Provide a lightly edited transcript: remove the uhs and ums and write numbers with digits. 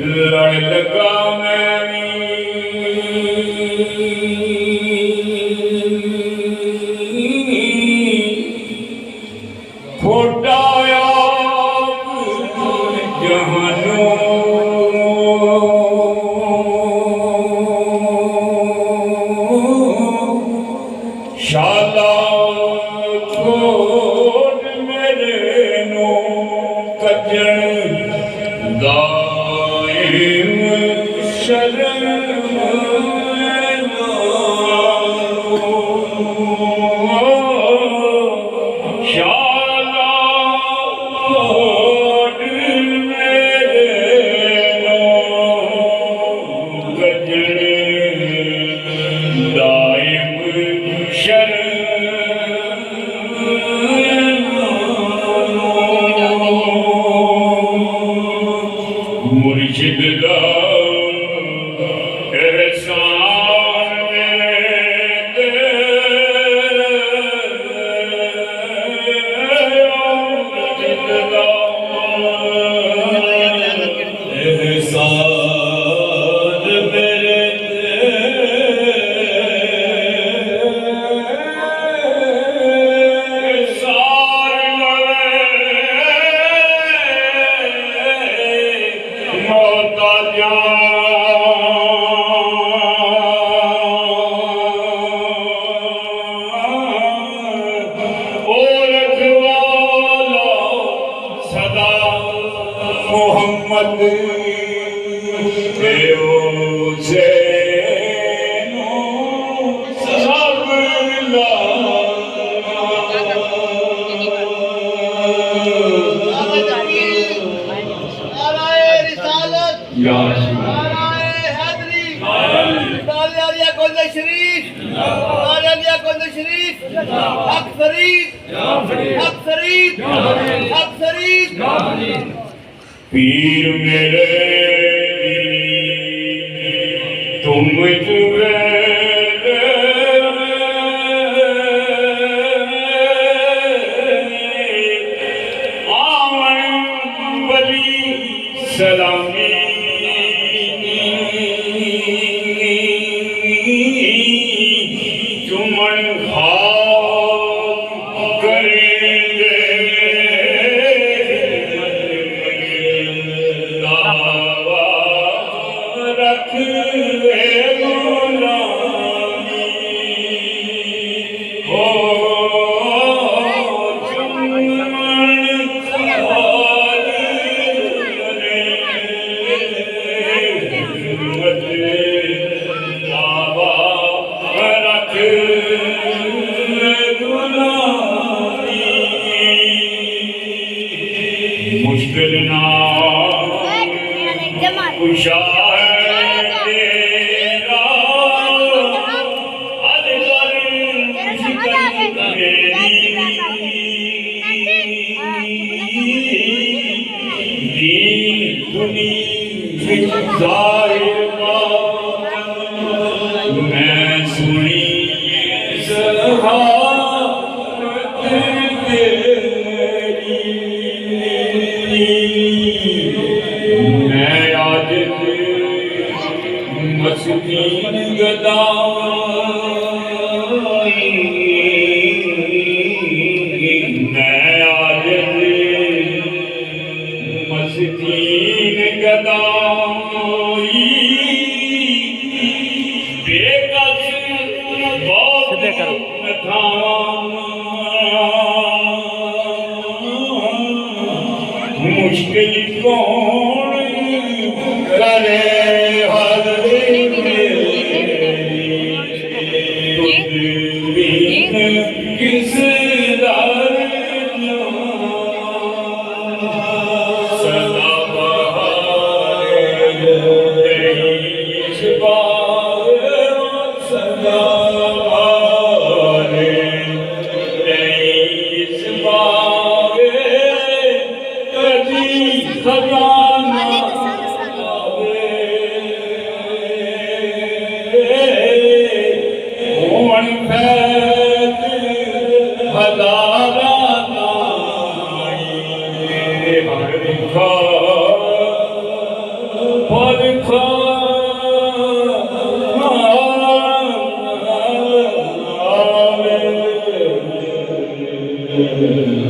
लड़ लगा मैं खोटाया जहानों शाला खोट मेरे नो कजन दाइम शरण मुर्शिद दा एहसान मेरे मुर्शिद दा एहसान मेरे मोहम्मद से सब पीर मेरे तुम जुए आवन बली सलामी चुमन मुश्किल ना कुशा मैं सुनी मैं आज मस्तीन गदा मैं आज मस्तीन गदा मुश्किल कौन करे हर किस दर सदा बहार सदा खजाना ਹੈ